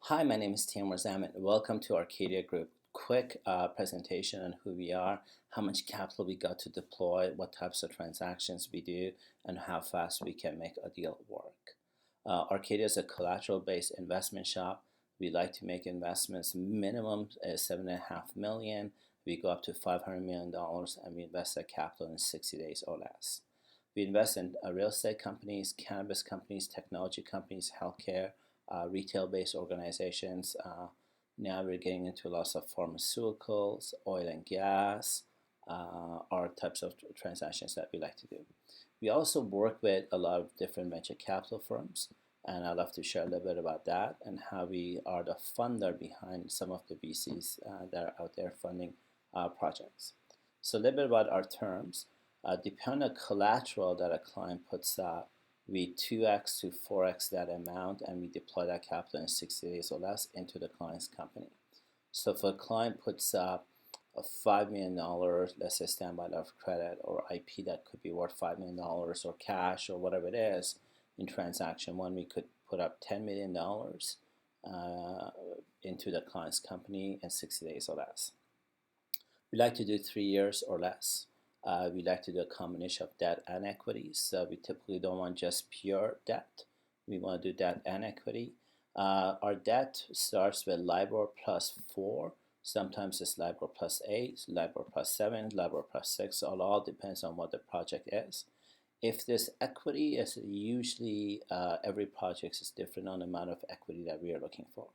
Hi, my name is Timur Zaman. Welcome to Arcadia Group. Quick presentation on who we are, how much capital we got to deploy, what types of transactions we do, and how fast we can make a deal work. Arcadia is a collateral-based investment shop. We like to make investments minimum is 7.5 million. We go up to $500 million, and we invest that capital in 60 days or less. We invest in real estate companies, cannabis companies, technology companies, healthcare, retail-based organizations. Now we're getting into lots of pharmaceuticals, oil and gas, are types of transactions that we like to do. We also work with a lot of different venture capital firms, and I'd love to share a little bit about that and how we are the funder behind some of the VCs that are out there funding projects. So a little bit about our terms. Depending on the collateral that a client puts up, we 2x to 4x that amount and we deploy that capital in 60 days or less into the client's company. So if a client puts up a $5 million, let's say standby letter of credit or IP that could be worth $5 million or cash or whatever it is, in transaction one, we could put up $10 million into the client's company in 60 days or less. We like to do 3 years or less. We like to do a combination of debt and equity. So we typically don't want just pure debt. We want to do debt and equity. Our debt starts with LIBOR plus 4. Sometimes it's LIBOR plus 8, LIBOR plus 7, LIBOR plus 6. It all depends on what the project is. If there's equity, it's usually every project is different on the amount of equity that we are looking for.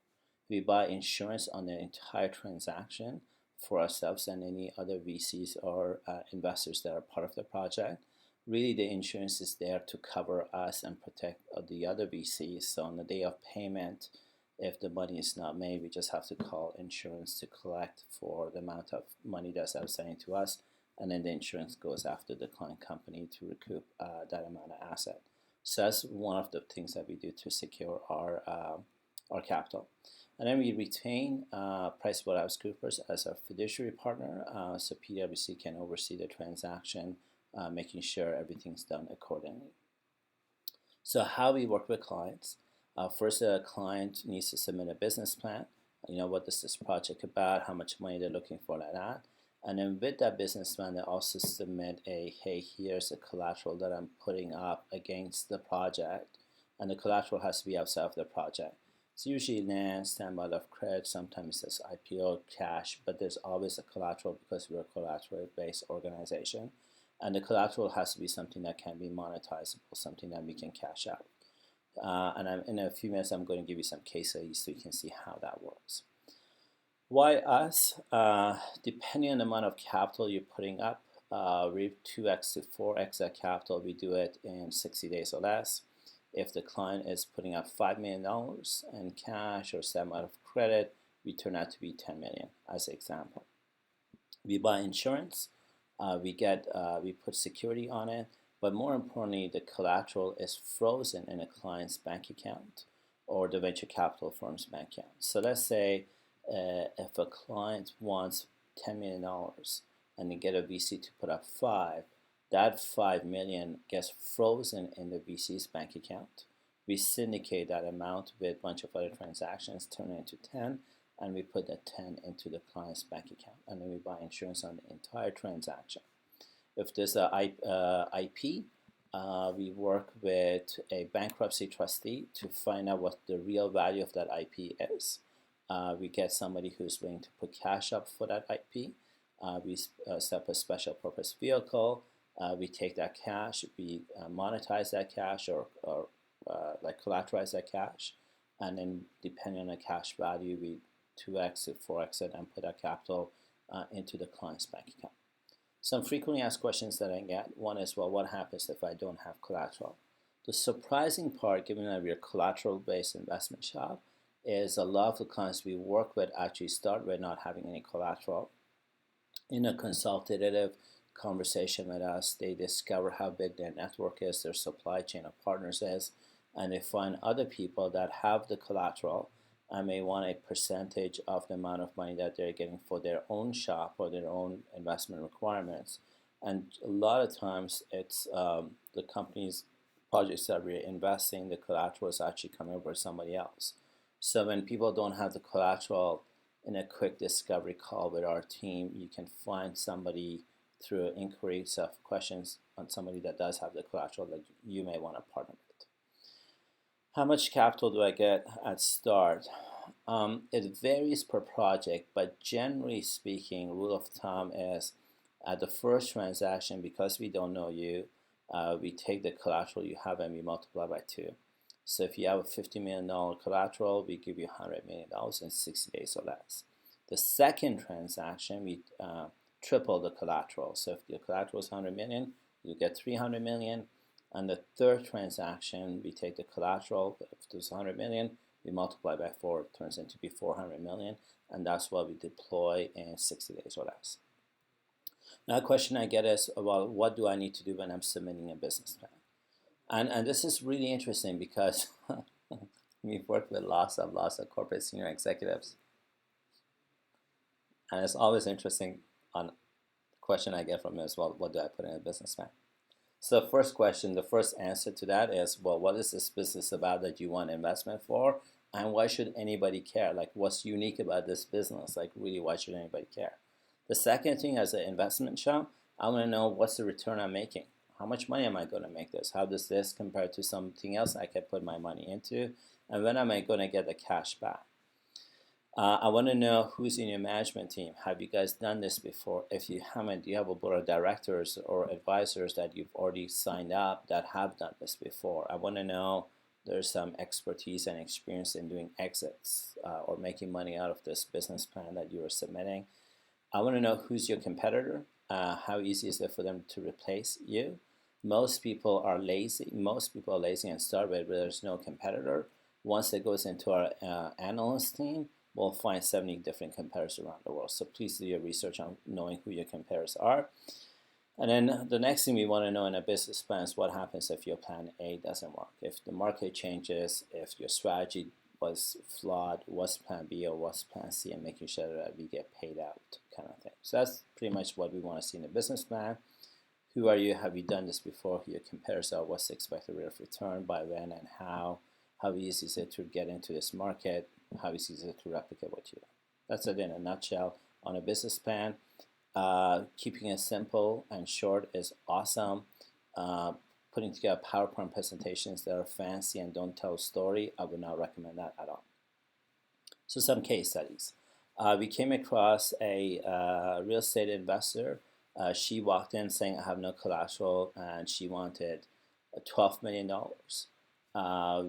We buy insurance on the entire transaction for ourselves and any other VCs or investors that are part of the project. Really, the insurance is there to cover us and protect the other VCs. So on the day of payment, if the money is not made, we just have to call insurance to collect for the amount of money that's outstanding to us, and then the insurance goes after the client company to recoup that amount of asset. So that's one of the things that we do to secure our capital. And then we retain PricewaterhouseCoopers as our fiduciary partner, so PwC can oversee the transaction, making sure everything's done accordingly. So how we work with clients. First, a client needs to submit a business plan. What is this project about, how much money they're looking for, like that. And then with that business plan, they also submit hey, here's a collateral that I'm putting up against the project. And the collateral has to be outside of the project. It's usually land, standby letter of credit, sometimes it's IPO, cash, but there's always a collateral because we're a collateral-based organization. And the collateral has to be something that can be monetizable, something that we can cash out. And in a few minutes, I'm going to give you some case studies so you can see how that works. Why us? Depending on the amount of capital you're putting up, we 2x to 4x that capital. We do it in 60 days or less. If the client is putting up $5 million in cash or some out of credit, we turn out to be $10 million as an example. We buy insurance. We put security on it. But more importantly, the collateral is frozen in a client's bank account or the venture capital firm's bank account. So let's say if a client wants $10 million and they get a VC to put up 5, that 5 million gets frozen in the VC's bank account. We syndicate that amount with a bunch of other transactions, turn it into 10, and we put that 10 into the client's bank account. And then we buy insurance on the entire transaction. If there's an IP, we work with a bankruptcy trustee to find out what the real value of that IP is. We get somebody who's willing to put cash up for that IP. We set up a special purpose vehicle. We take that cash, we monetize that cash or like collateralize that cash, and then depending on the cash value, we 2x to 4x it and put that capital into the client's bank account. Some frequently asked questions that I get, one is, well, what happens if I don't have collateral? The surprising part, given that we're a collateral-based investment shop, is a lot of the clients we work with actually start with not having any collateral. In a consultative conversation with us, they discover how big their network is, their supply chain of partners is, and they find other people that have the collateral and may want a percentage of the amount of money that they're getting for their own shop or their own investment requirements. And a lot of times it's the company's projects that we're investing, the collateral is actually coming over to somebody else. So when people don't have the collateral, in a quick discovery call with our team, you can find somebody through inquiries of questions on somebody that does have the collateral that you may want to partner with. How much capital do I get at start? It varies per project, but generally speaking, rule of thumb is at the first transaction, because we don't know you, we take the collateral you have and we multiply by 2. So if you have a $50 million collateral, we give you $100 million in 60 days or less. The second transaction, we triple the collateral. So if the collateral is $100 million, you get $300 million. And the third transaction, we take the collateral, if it was $100 million, we multiply by 4, it turns into be $400 million, and that's what we deploy in 60 days or less. Now, a question I get is, well, what do I need to do when I'm submitting a business plan? And this is really interesting because we've worked with lots of corporate senior executives, and it's always interesting on the question I get from them is, well, what do I put in a business plan? So first question, the first answer to that is, well, what is this business about that you want investment for? And why should anybody care? Like, what's unique about this business? Like, really, why should anybody care? The second thing, as an investment shop, I want to know what's the return I'm making. How much money am I going to make this? How does this compare to something else I can put my money into? And when am I going to get the cash back? I want to know who's in your management team. Have you guys done this before? If you haven't, do you have a board of directors or advisors that you've already signed up that have done this before? I want to know there's some expertise and experience in doing exits or making money out of this business plan that you are submitting. I want to know who's your competitor. How easy is it for them to replace you? Most people are lazy. Most people are lazy and start with where there's no competitor. Once it goes into our analyst team, we'll find 70 different competitors around the world. So please do your research on knowing who your competitors are. And then the next thing we want to know in a business plan is what happens if your plan A doesn't work. If the market changes, if your strategy was flawed, what's plan B or what's plan C, and making sure that we get paid out kind of thing. So that's pretty much what we want to see in a business plan. Who are you? Have you done this before? Who your competitors are? What's the expected rate of return? By when and how? How easy is it to get into this market? How easy is it to replicate what you do? That's it in a nutshell on a business plan. Keeping it simple and short is awesome. Putting together PowerPoint presentations that are fancy and don't tell a story, I would not recommend that at all. So some case studies. We came across a real estate investor. She walked in saying, I have no collateral, and she wanted $12 million.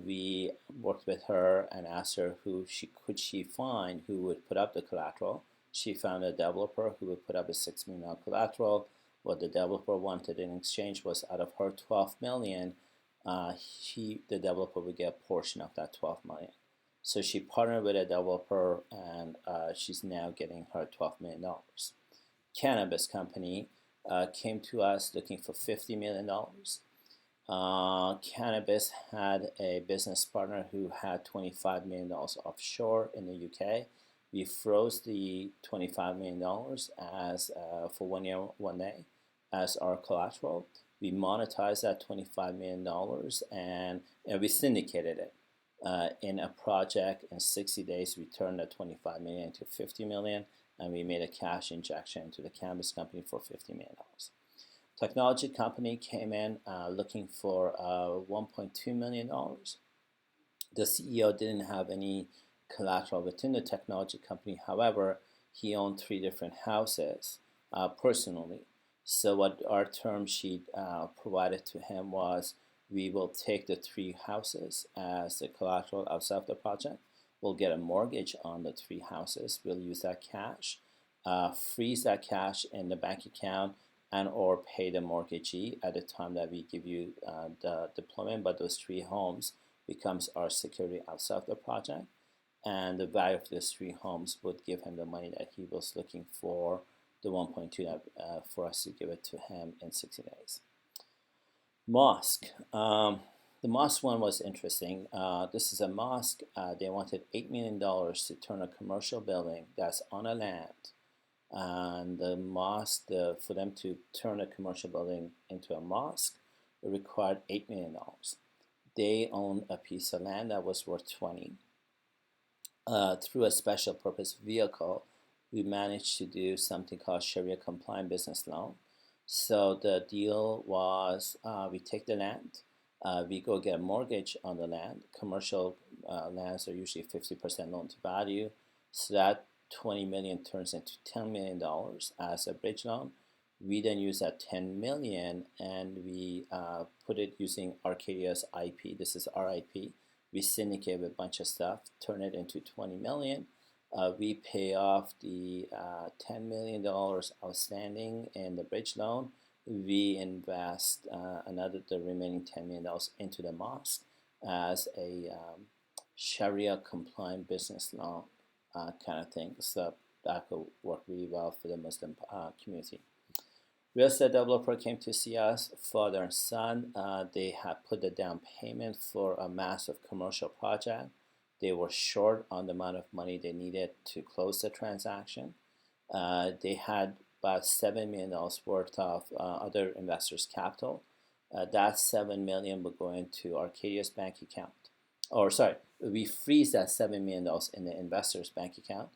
We worked with her and asked her who could she find who would put up the collateral. She found a developer who would put up a $6 million collateral. What the developer wanted in exchange was, out of her $12 million, the developer would get a portion of that $12 million. So she partnered with a developer, and she's now getting her $12 million. Cannabis company came to us looking for $50 million. Cannabis had a business partner who had $25 million offshore in the UK. We froze the $25 million as for 1 year, 1 day as our collateral. We monetized that $25 million and we syndicated it. In a project in 60 days, we turned that $25 million into $50 million, and we made a cash injection to the cannabis company for $50 million. Technology company came in looking for $1.2 million. The CEO didn't have any collateral within the technology company. However, he owned 3 different houses personally. So what our term sheet provided to him was, we will take the 3 houses as the collateral outside of the project. We'll get a mortgage on the 3 houses. We'll use that cash, freeze that cash in the bank account, and or pay the mortgagee at the time that we give you the deployment. But those 3 homes becomes our security outside of the project, and the value of those 3 homes would give him the money that he was looking for, the 1.2 for us to give it to him in 60 days. Mosque. The mosque one was interesting. This is a mosque. They wanted $8 million to turn a commercial building that's on a land. And the mosque, for them to turn a commercial building into a mosque, it required $8 million. They owned a piece of land that was worth 20. through a special purpose vehicle, we managed to do something called Sharia compliant business loan. So the deal was we take the land, we go get a mortgage on the land. Commercial lands are usually 50% loan to value. So that 20 million turns into $10 million as a bridge loan. We then use that 10 million and we put it using Arcadia's IP. This is our IP. We syndicate a bunch of stuff, turn it into 20 million. We pay off the $10 million outstanding in the bridge loan. We invest the remaining $10 million into the mosque as a Sharia compliant business loan kind of thing. So that could work really well for the Muslim community. Real estate developer came to see us, father and son. They had put the down payment for a massive commercial project. They were short on the amount of money they needed to close the transaction. They had about $7 million worth of other investors' capital. That $7 million would go into Arcadia's bank account. Or sorry, we freeze that $7 million in the investor's bank account.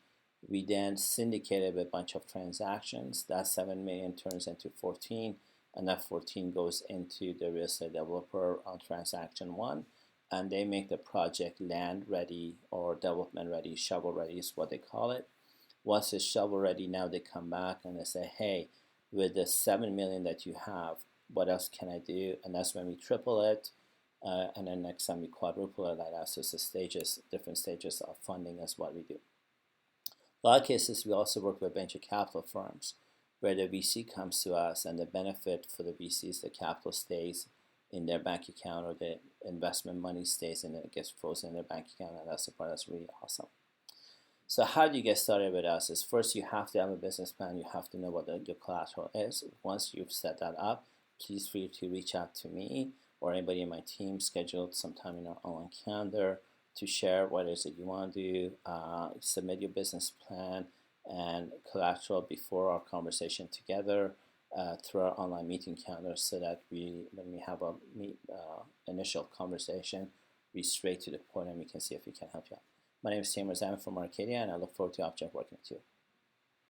We then syndicated a bunch of transactions. That 7 million turns into 14, and that 14 goes into the real estate developer on transaction one, and they make the project land ready or development ready, shovel ready is what they call it. Once it's shovel ready, now they come back and they say, hey, with the 7 million that you have, what else can I do? And that's when we triple it, and then next time we quadruple it like that. So it's the stages, different stages of funding is what we do. A lot of cases, we also work with venture capital firms where the VC comes to us, and the benefit for the VCs, the capital stays in their bank account, or the investment money stays in it, gets frozen in their bank account, and that's the part that's really awesome. So how do you get started with us? Is first you have to have a business plan. You have to know what your collateral is. Once you've set that up, please feel free to reach out to me or anybody in my team. Schedule some time in our online calendar to share what it is that you want to do, submit your business plan and collateral before our conversation together through our online meeting calendar, so that when we have a initial conversation, we straight to the point and we can see if we can help you out. My name is Tamer Zaman from Arcadia, and I look forward to object working with you.